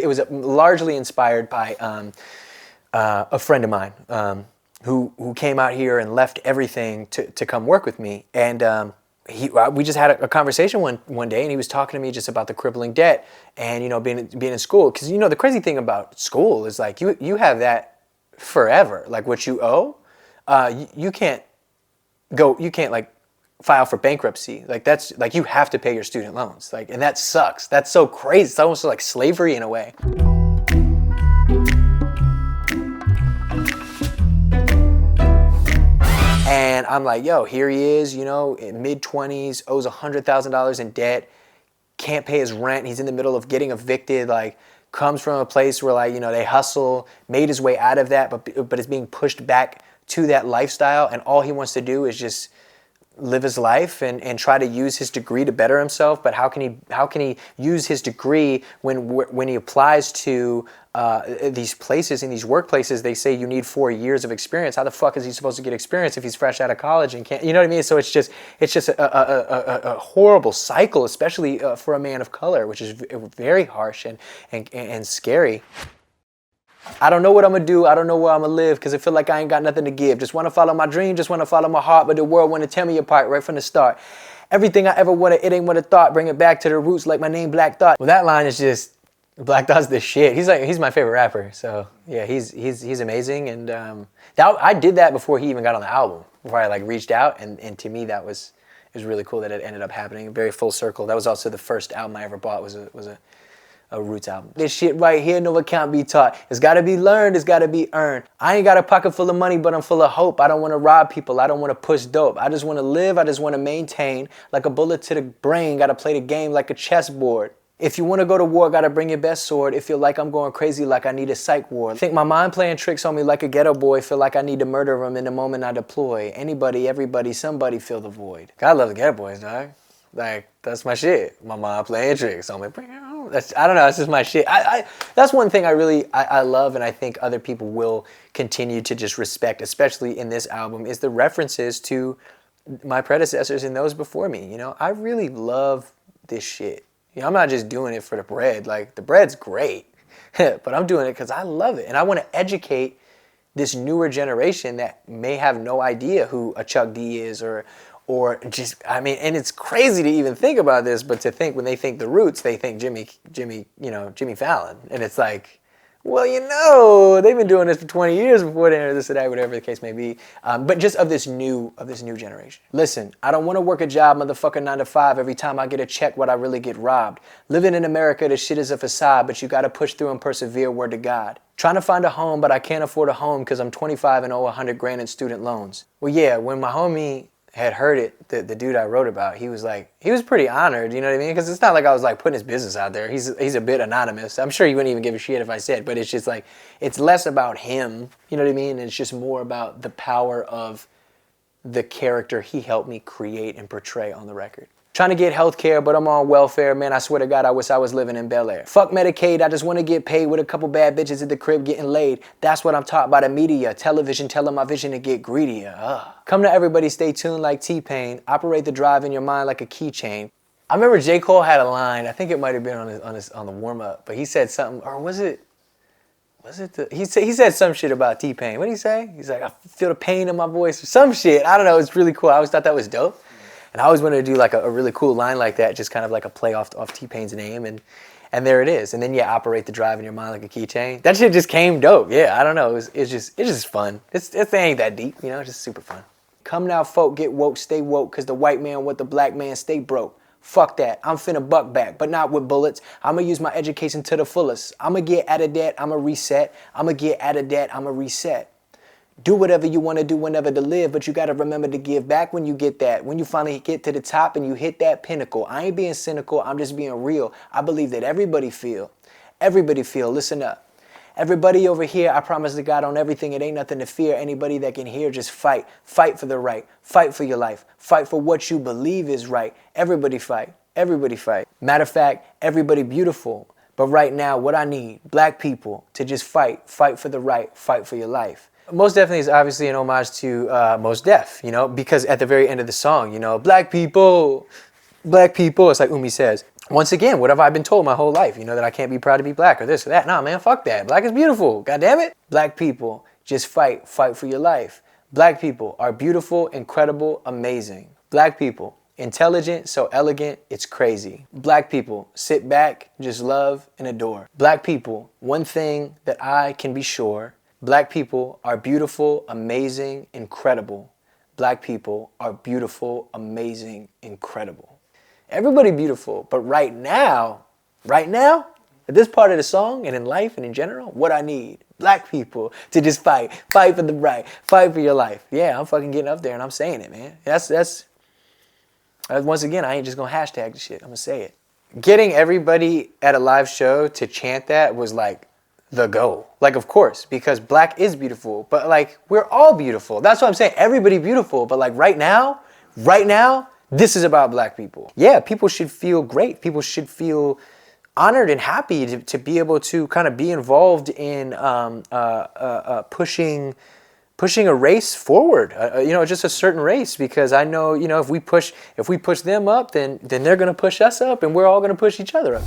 it was largely inspired by a friend of mine who came out here and left everything to come work with me. And we just had a conversation one day, and he was talking to me just about the crippling debt and, you know, being in school. Because, you know, the crazy thing about school is like you have that forever. Like what you owe, you can't like file for bankruptcy. Like that's like you have to pay your student loans. Like, and that sucks. That's so crazy. It's almost like slavery in a way. And I'm like, yo, here he is, you know, in mid-20s, owes $100,000 in debt, can't pay his rent. He's in the middle of getting evicted, like comes from a place where, like, you know, they hustle, made his way out of that, but is being pushed back to that lifestyle. And all he wants to do is just live his life and try to use his degree to better himself. But how can he use his degree when he applies to these places, in these workplaces, they say you need 4 years of experience. How the fuck is he supposed to get experience if he's fresh out of college and can't, you know what I mean? So it's just a horrible cycle, especially for a man of color, which is very harsh and scary. I don't know what I'm gonna do. I don't know where I'm gonna live because I feel like I ain't got nothing to give. Just wanna follow my dream, just wanna follow my heart, but the world wanna tear me apart right from the start. Everything I ever wanted, it ain't what I thought. Bring it back to the roots like my name, Black Thought. Well, that line is just, Black Thought's the shit. He's my favorite rapper. So yeah, he's amazing. And I did that before he even got on the album. Before I like reached out, and to me it was really cool that it ended up happening. Very full circle. That was also the first album I ever bought. Was a Roots album. This shit right here, no, it can't be taught. It's gotta be learned, it's gotta be earned. I ain't got a pocket full of money, but I'm full of hope. I don't wanna rob people, I don't wanna push dope. I just wanna live, I just wanna maintain. Like a bullet to the brain, gotta play the game like a chessboard. If you wanna go to war, gotta bring your best sword. It feel like I'm going crazy, like I need a psych ward. Think my mind playing tricks on me like a ghetto boy. Feel like I need to murder him in the moment I deploy. Anybody, everybody, somebody fill the void. God, I love the Ghetto Boys, dog. Like, that's my shit. My mind playing tricks on me. I don't know, it's just my shit. That's one thing I love, and I think other people will continue to just respect, especially in this album, is the references to my predecessors and those before me. You know, I really love this shit. You know, I'm not just doing it for the bread. Like, the bread's great, but I'm doing it because I love it. And I want to educate this newer generation that may have no idea who a Chuck D is or just, I mean, and it's crazy to even think about this, but to think when they think the Roots, they think Jimmy Fallon. And it's like, well, you know, they've been doing this for 20 years before they enter this or that, whatever the case may be. But just of this new generation. Listen, I don't want to work a job, motherfucker, 9 to 5. Every time I get a check, what I really get robbed. Living in America, this shit is a facade, but you got to push through and persevere, word to God. Trying to find a home, but I can't afford a home because I'm 25 and owe 100 grand in student loans. Well, yeah, when my homie had heard it, the dude I wrote about, he was pretty honored, you know what I mean? Because it's not like I was like putting his business out there. He's a bit anonymous. I'm sure he wouldn't even give a shit if I said, but it's just like, it's less about him, you know what I mean? It's just more about the power of the character he helped me create and portray on the record. Trying to get health care, but I'm on welfare. Man, I swear to God, I wish I was living in Bel Air. Fuck Medicaid, I just want to get paid with a couple bad bitches at the crib getting laid. That's what I'm taught by the media. Television telling my vision to get greedier. Come to everybody, stay tuned like T-Pain. Operate the drive in your mind like a keychain. I remember J. Cole had a line, I think it might have been on the warm-up, but he said something, or was it he said some shit about T-Pain. What did he say? He's like, I feel the pain in my voice, or some shit. I don't know, it's really cool. I always thought that was dope. And I always wanted to do like a really cool line like that, just kind of like a play off T-Pain's name, and there it is. And then yeah, operate the drive in your mind like a keychain. That shit just came dope. Yeah, I don't know. It's just fun. It ain't that deep, you know. It's just super fun. Come now, folk, get woke, stay woke, cause the white man with the black man stay broke. Fuck that. I'm finna buck back, but not with bullets. I'ma use my education to the fullest. I'ma get out of debt. I'ma reset. I'ma get out of debt. I'ma reset. Do whatever you want to do whenever to live, but you got to remember to give back when you get that. When you finally get to the top and you hit that pinnacle. I ain't being cynical, I'm just being real. I believe that everybody feel, listen up. Everybody over here, I promise to God on everything, it ain't nothing to fear. Anybody that can hear, just fight. Fight for the right. Fight for your life. Fight for what you believe is right. Everybody fight. Everybody fight. Matter of fact, everybody beautiful. But right now, what I need, black people, to just fight. Fight for the right. Fight for your life. Mos Definitely is obviously an homage to Mos Def, you know, because at the very end of the song, you know, black people, it's like Umi says, Once again, what have I been told my whole life? You know, that I can't be proud to be black or this or that. Nah, man, fuck that. Black is beautiful. God damn it. Black people, just fight. Fight for your life. Black people are beautiful, incredible, amazing. Black people, intelligent, so elegant, it's crazy. Black people, sit back, just love and adore. Black people, one thing that I can be sure, black people are beautiful, amazing, incredible. Black people are beautiful, amazing, incredible. Everybody beautiful, but right now, at this part of the song and in life and in general, what I need, black people to just fight for the right, fight for your life. Yeah, I'm fucking getting up there and I'm saying it, man. That's once again, I ain't just gonna hashtag the shit. I'm gonna say it. Getting everybody at a live show to chant that was like the goal. Like, of course, because black is beautiful, but like we're all beautiful. That's what I'm saying. Everybody beautiful, but like right now, this is about black people. Yeah, people should feel great. People should feel honored and happy to be able to kind of be involved in pushing a race forward. You know, just a certain race, because I know, you know, if we push them up, then they're gonna push us up, and we're all gonna push each other up.